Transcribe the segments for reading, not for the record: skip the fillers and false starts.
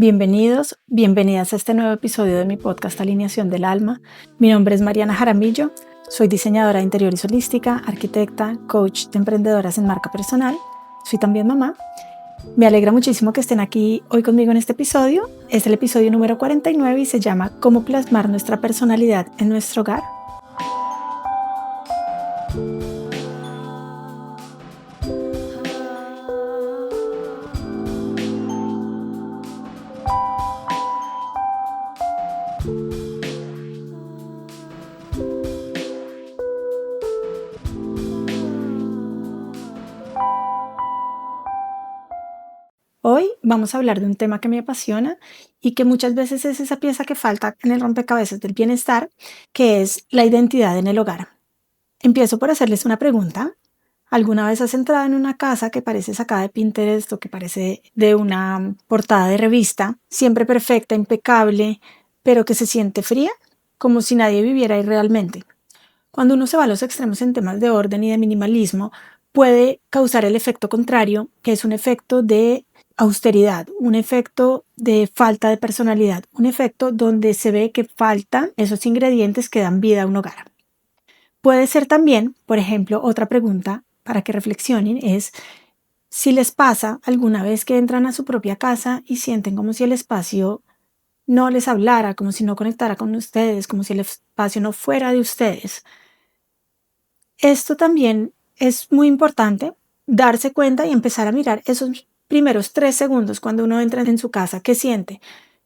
Bienvenidos, bienvenidas a este nuevo episodio de mi podcast Alineación del Alma. Mi nombre es Mariana Jaramillo, soy diseñadora de interiores holística, arquitecta, coach de emprendedoras en marca personal. Soy también mamá. Me alegra muchísimo que estén aquí hoy conmigo en este episodio. Es el episodio número 49 y se llama ¿Cómo plasmar nuestra personalidad en nuestro hogar? Hoy vamos a hablar de un tema que me apasiona y que muchas veces es esa pieza que falta en el rompecabezas del bienestar, que es la identidad en el hogar. Empiezo por hacerles una pregunta. ¿Alguna vez has entrado en una casa que parece sacada de Pinterest o que parece de una portada de revista, siempre perfecta, impecable, pero que se siente fría, como si nadie viviera ahí realmente? Cuando uno se va a los extremos en temas de orden y de minimalismo, puede causar el efecto contrario, que es un efecto de austeridad, un efecto de falta de personalidad, un efecto donde se ve que faltan esos ingredientes que dan vida a un hogar. Puede ser también, por ejemplo, otra pregunta para que reflexionen es si les pasa alguna vez que entran a su propia casa y sienten como si el espacio no les hablara, como si no conectara con ustedes, como si el espacio no fuera de ustedes. Esto también es muy importante, darse cuenta y empezar a mirar esos primeros 3 segundos cuando uno entra en su casa. ¿Qué siente?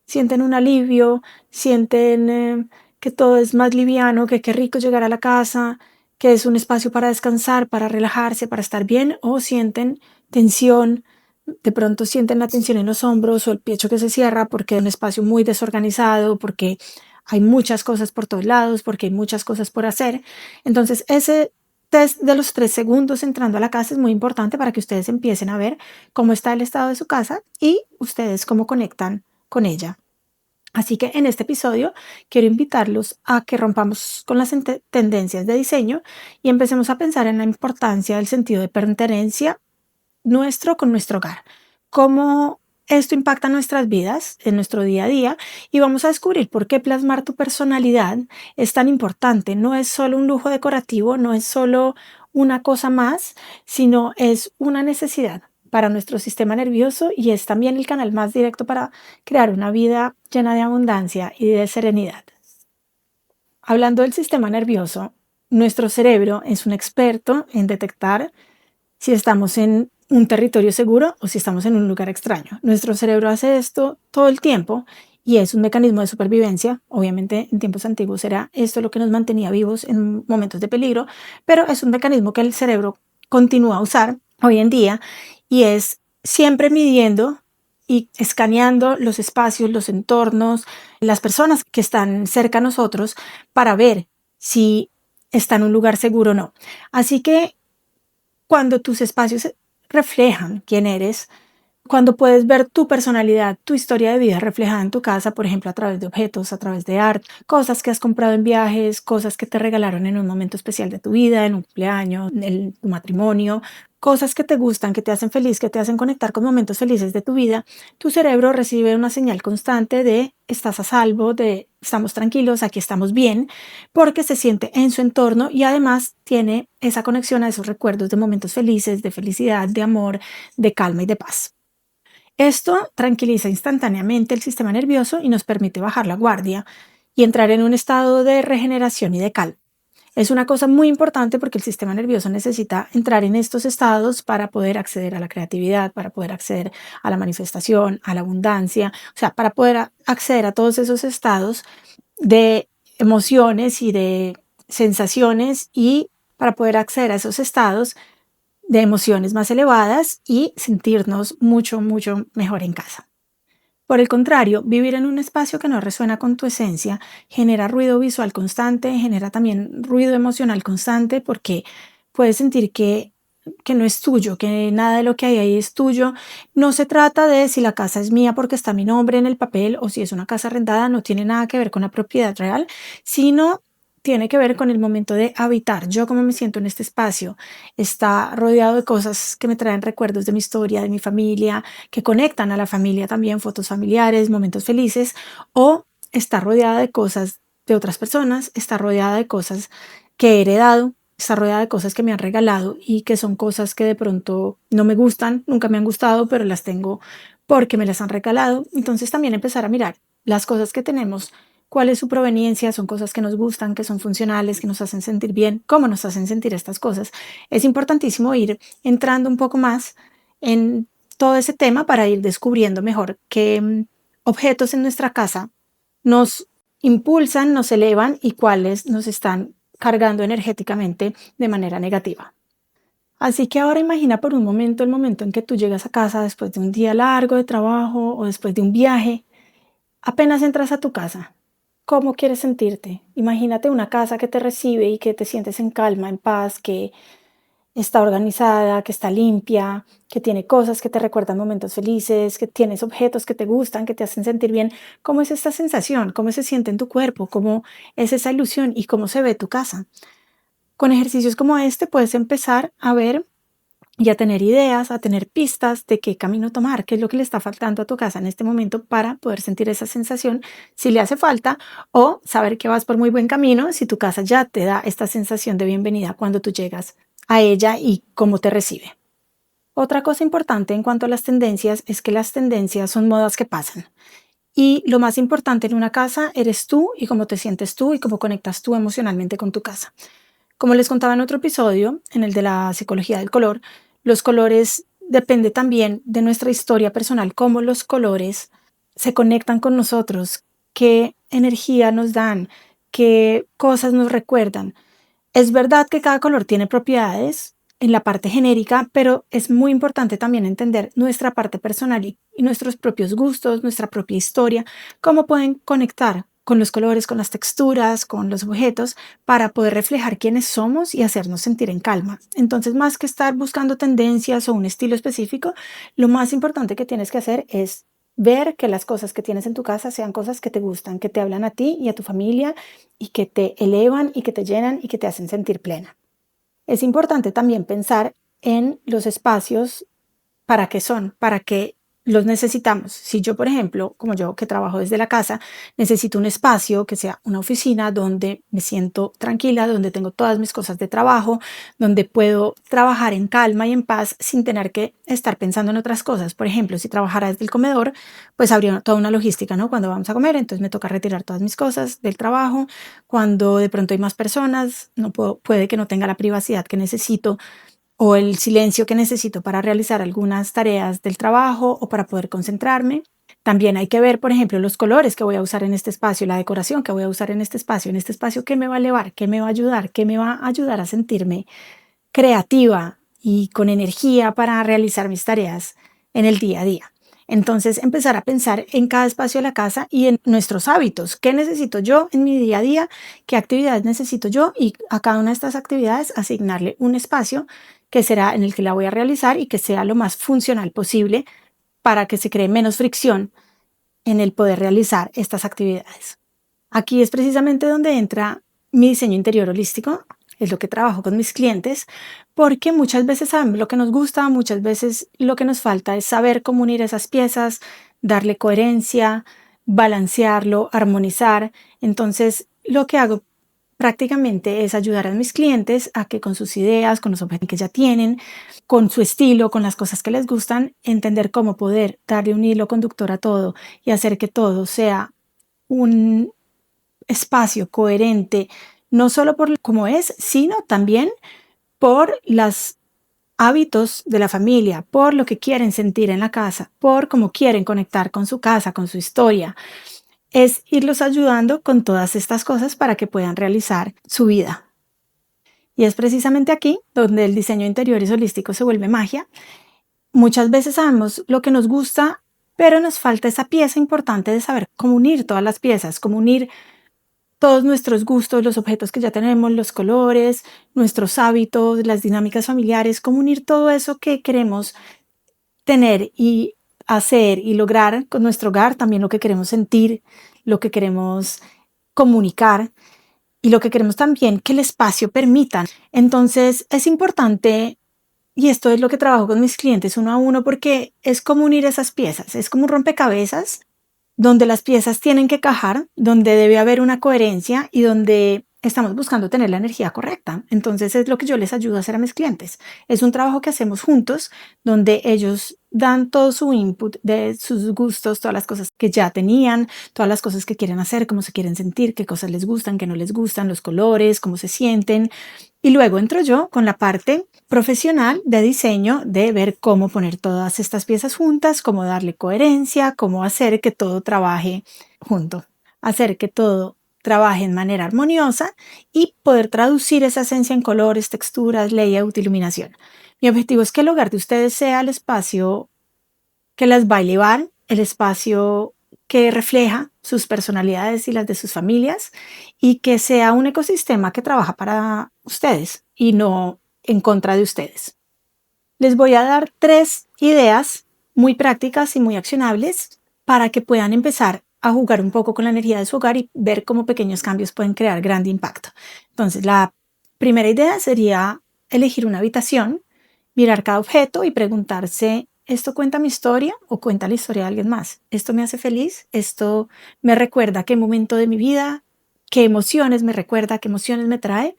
Sienten un alivio, sienten que todo es más liviano, que qué rico llegar a la casa, que es un espacio para descansar, para relajarse, para estar bien, o sienten tensión, de pronto sienten la tensión en los hombros o el pecho que se cierra porque es un espacio muy desorganizado, porque hay muchas cosas por todos lados, porque hay muchas cosas por hacer. Entonces, ese test de los 3 segundos entrando a la casa es muy importante para que ustedes empiecen a ver cómo está el estado de su casa y ustedes cómo conectan con ella. Así que en este episodio quiero invitarlos a que rompamos con las tendencias de diseño y empecemos a pensar en la importancia del sentido de pertenencia nuestro con nuestro hogar. Cómo esto impacta nuestras vidas, en nuestro día a día, y vamos a descubrir por qué plasmar tu personalidad es tan importante. No es solo un lujo decorativo, no es solo una cosa más, sino es una necesidad para nuestro sistema nervioso y es también el canal más directo para crear una vida llena de abundancia y de serenidad. Hablando del sistema nervioso, nuestro cerebro es un experto en detectar si estamos en un territorio seguro o si estamos en un lugar extraño. Nuestro cerebro hace esto todo el tiempo y es un mecanismo de supervivencia. Obviamente en tiempos antiguos era esto lo que nos mantenía vivos en momentos de peligro, pero es un mecanismo que el cerebro continúa a usar hoy en día y es siempre midiendo y escaneando los espacios, los entornos, las personas que están cerca a nosotros para ver si está en un lugar seguro o no. Así que cuando tus espacios reflejan quién eres, cuando puedes ver tu personalidad, tu historia de vida reflejada en tu casa, por ejemplo, a través de objetos, a través de arte, cosas que has comprado en viajes, cosas que te regalaron en un momento especial de tu vida, en un cumpleaños, en tu matrimonio, cosas que te gustan, que te hacen feliz, que te hacen conectar con momentos felices de tu vida, tu cerebro recibe una señal constante de estás a salvo, de estamos tranquilos, aquí estamos bien, porque se siente en su entorno y además tiene esa conexión a esos recuerdos de momentos felices, de felicidad, de amor, de calma y de paz. Esto tranquiliza instantáneamente el sistema nervioso y nos permite bajar la guardia y entrar en un estado de regeneración y de calma. Es una cosa muy importante porque el sistema nervioso necesita entrar en estos estados para poder acceder a la creatividad, para poder acceder a la manifestación, a la abundancia, o sea, para poder acceder a todos esos estados de emociones y de sensaciones y para poder acceder a esos estados de emociones más elevadas y sentirnos mucho, mucho mejor en casa. Por el contrario, vivir en un espacio que no resuena con tu esencia genera ruido visual constante, genera también ruido emocional constante porque puedes sentir que no es tuyo, que nada de lo que hay ahí es tuyo. No se trata de si la casa es mía porque está mi nombre en el papel o si es una casa arrendada, no tiene nada que ver con la propiedad real, sino tiene que ver con el momento de habitar. Yo cómo me siento en este espacio. Está rodeado de cosas que me traen recuerdos de mi historia, de mi familia, que conectan a la familia también, fotos familiares, momentos felices, o está rodeada de cosas de otras personas, está rodeada de cosas que he heredado, está rodeada de cosas que me han regalado y que son cosas que de pronto no me gustan, nunca me han gustado, pero las tengo porque me las han regalado. Entonces también empezar a mirar las cosas que tenemos, cuál es su proveniencia, son cosas que nos gustan, que son funcionales, que nos hacen sentir bien, cómo nos hacen sentir estas cosas. Es importantísimo ir entrando un poco más en todo ese tema para ir descubriendo mejor qué objetos en nuestra casa nos impulsan, nos elevan y cuáles nos están cargando energéticamente de manera negativa. Así que ahora imagina por un momento el momento en que tú llegas a casa después de un día largo de trabajo o después de un viaje. Apenas entras a tu casa, ¿cómo quieres sentirte? Imagínate una casa que te recibe y que te sientes en calma, en paz, que está organizada, que está limpia, que tiene cosas que te recuerdan momentos felices, que tienes objetos que te gustan, que te hacen sentir bien. ¿Cómo es esta sensación? ¿Cómo se siente en tu cuerpo? ¿Cómo es esa ilusión? ¿Y cómo se ve tu casa? Con ejercicios como este puedes empezar a ver y a tener ideas, a tener pistas de qué camino tomar, qué es lo que le está faltando a tu casa en este momento para poder sentir esa sensación si le hace falta, o saber que vas por muy buen camino si tu casa ya te da esta sensación de bienvenida cuando tú llegas a ella y cómo te recibe. Otra cosa importante en cuanto a las tendencias es que las tendencias son modas que pasan. Y lo más importante en una casa eres tú y cómo te sientes tú y cómo conectas tú emocionalmente con tu casa. Como les contaba en otro episodio, en el de la psicología del color, los colores depende también de nuestra historia personal, cómo los colores se conectan con nosotros, qué energía nos dan, qué cosas nos recuerdan. Es verdad que cada color tiene propiedades en la parte genérica, pero es muy importante también entender nuestra parte personal y nuestros propios gustos, nuestra propia historia, cómo pueden conectar con los colores, con las texturas, con los objetos, para poder reflejar quiénes somos y hacernos sentir en calma. Entonces, más que estar buscando tendencias o un estilo específico, lo más importante que tienes que hacer es ver que las cosas que tienes en tu casa sean cosas que te gustan, que te hablan a ti y a tu familia y que te elevan y que te llenan y que te hacen sentir plena. Es importante también pensar en los espacios. ¿Para qué son? ¿Para qué los necesitamos? Si yo, por ejemplo, como yo que trabajo desde la casa, necesito un espacio que sea una oficina donde me siento tranquila, donde tengo todas mis cosas de trabajo, donde puedo trabajar en calma y en paz sin tener que estar pensando en otras cosas. Por ejemplo, si trabajara desde el comedor, pues habría toda una logística, ¿no? Cuando vamos a comer, entonces me toca retirar todas mis cosas del trabajo. Cuando de pronto hay más personas, no puedo, puede que no tenga la privacidad que necesito o el silencio que necesito para realizar algunas tareas del trabajo o para poder concentrarme. También hay que ver, por ejemplo, los colores que voy a usar en este espacio, la decoración que voy a usar en este espacio, qué me va a elevar, qué me va a ayudar, qué me va a ayudar a sentirme creativa y con energía para realizar mis tareas en el día a día. Entonces, empezar a pensar en cada espacio de la casa y en nuestros hábitos. ¿Qué necesito yo en mi día a día? ¿Qué actividades necesito yo? Y a cada una de estas actividades asignarle un espacio que será en el que la voy a realizar y que sea lo más funcional posible para que se cree menos fricción en el poder realizar estas actividades. Aquí es precisamente donde entra mi diseño interior holístico, es lo que trabajo con mis clientes, porque muchas veces sabemos lo que nos gusta, muchas veces lo que nos falta es saber cómo unir esas piezas, darle coherencia, balancearlo, armonizar. Entonces, lo que hago prácticamente es ayudar a mis clientes a que con sus ideas, con los objetos que ya tienen, con su estilo, con las cosas que les gustan, entender cómo poder darle un hilo conductor a todo y hacer que todo sea un espacio coherente, no solo por cómo es, sino también por los hábitos de la familia, por lo que quieren sentir en la casa, por cómo quieren conectar con su casa, con su historia. Es irlos ayudando con todas estas cosas para que puedan realizar su vida. Y es precisamente aquí donde el diseño interior y holístico se vuelve magia. Muchas veces sabemos lo que nos gusta, pero nos falta esa pieza importante de saber cómo unir todas las piezas, cómo unir todos nuestros gustos, los objetos que ya tenemos, los colores, nuestros hábitos, las dinámicas familiares, cómo unir todo eso que queremos tener y hacer y lograr con nuestro hogar, también lo que queremos sentir, lo que queremos comunicar y lo que queremos también que el espacio permita. Entonces es importante, y esto es lo que trabajo con mis clientes uno a uno, porque es como unir esas piezas, es como un rompecabezas donde las piezas tienen que cajar, donde debe haber una coherencia y donde estamos buscando tener la energía correcta. Entonces es lo que yo les ayudo a hacer a mis clientes. Es un trabajo que hacemos juntos, donde ellos dan todo su input de sus gustos, todas las cosas que ya tenían, todas las cosas que quieren hacer, cómo se quieren sentir, qué cosas les gustan, qué no les gustan, los colores, cómo se sienten. Y luego entro yo con la parte profesional de diseño, de ver cómo poner todas estas piezas juntas, cómo darle coherencia, cómo hacer que todo trabaje junto, hacer que todo trabaje en manera armoniosa y poder traducir esa esencia en colores, texturas, layout, iluminación. Mi objetivo es que el hogar de ustedes sea el espacio que las va a elevar, el espacio que refleja sus personalidades y las de sus familias, y que sea un ecosistema que trabaja para ustedes y no en contra de ustedes. Les voy a dar 3 ideas muy prácticas y muy accionables para que puedan empezar a jugar un poco con la energía de su hogar y ver cómo pequeños cambios pueden crear gran impacto. Entonces, la primera idea sería elegir una habitación, mirar cada objeto y preguntarse: ¿esto cuenta mi historia o cuenta la historia de alguien más? ¿Esto me hace feliz? ¿Esto me recuerda a qué momento de mi vida? ¿Qué emociones me recuerda? ¿Qué emociones me trae?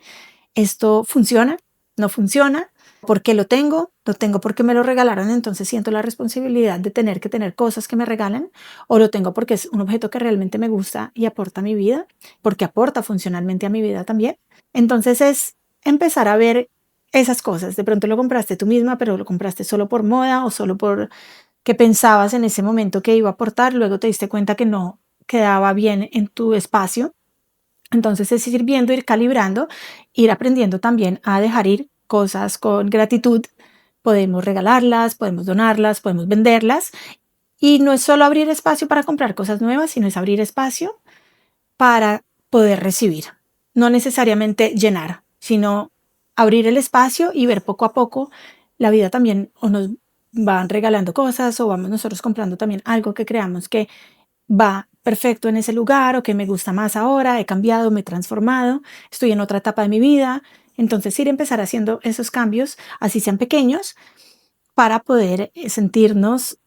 ¿Esto funciona? ¿No funciona? ¿Por qué lo tengo? ¿Lo tengo porque me lo regalaron? Entonces siento la responsabilidad de tener que tener cosas que me regalan. ¿O lo tengo porque es un objeto que realmente me gusta y aporta a mi vida? Porque aporta funcionalmente a mi vida también. Entonces es empezar a ver esas cosas. De pronto lo compraste tú misma, pero lo compraste solo por moda o solo por que pensabas en ese momento que iba a aportar. Luego te diste cuenta que no quedaba bien en tu espacio. Entonces es ir viendo, ir calibrando, ir aprendiendo también a dejar ir cosas con gratitud. Podemos regalarlas, podemos donarlas, podemos venderlas. Y no es solo abrir espacio para comprar cosas nuevas, sino es abrir espacio para poder recibir. No necesariamente llenar, sino abrir el espacio y ver poco a poco la vida también, o nos van regalando cosas o vamos nosotros comprando también algo que creamos que va perfecto en ese lugar o que me gusta más ahora, he cambiado, me he transformado, estoy en otra etapa de mi vida. Entonces ir a empezar haciendo esos cambios, así sean pequeños, para poder sentirnos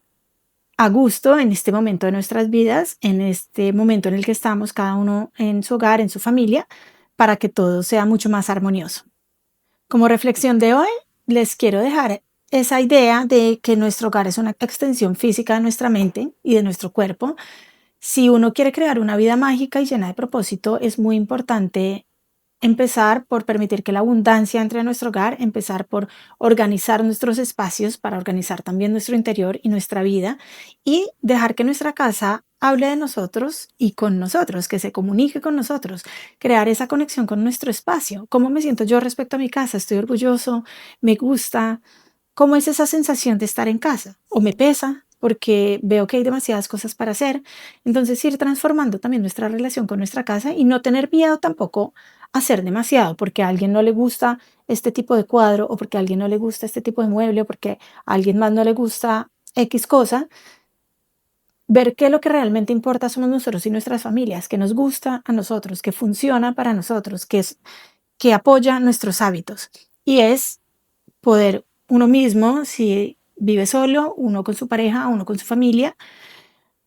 a gusto en este momento de nuestras vidas, en este momento en el que estamos cada uno en su hogar, en su familia, para que todo sea mucho más armonioso. Como reflexión de hoy, les quiero dejar esa idea de que nuestro hogar es una extensión física de nuestra mente y de nuestro cuerpo. Si uno quiere crear una vida mágica y llena de propósito, es muy importante empezar por permitir que la abundancia entre a nuestro hogar, empezar por organizar nuestros espacios para organizar también nuestro interior y nuestra vida, y dejar que nuestra casa hable de nosotros y con nosotros, que se comunique con nosotros, crear esa conexión con nuestro espacio. ¿Cómo me siento yo respecto a mi casa? ¿Estoy orgulloso? ¿Me gusta? ¿Cómo es esa sensación de estar en casa? ¿O me pesa porque veo que hay demasiadas cosas para hacer? Entonces ir transformando también nuestra relación con nuestra casa y no tener miedo tampoco a hacer demasiado porque a alguien no le gusta este tipo de cuadro o porque a alguien no le gusta este tipo de mueble o porque a alguien más no le gusta X cosa. Ver que lo que realmente importa somos nosotros y nuestras familias, que nos gusta a nosotros, que funciona para nosotros, que apoya nuestros hábitos. Y es poder uno mismo, si vive solo, uno con su pareja, uno con su familia,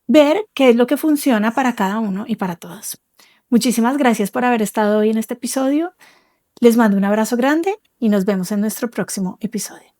ver qué es lo que funciona para cada uno y para todos. Muchísimas gracias por haber estado hoy en este episodio. Les mando un abrazo grande y nos vemos en nuestro próximo episodio.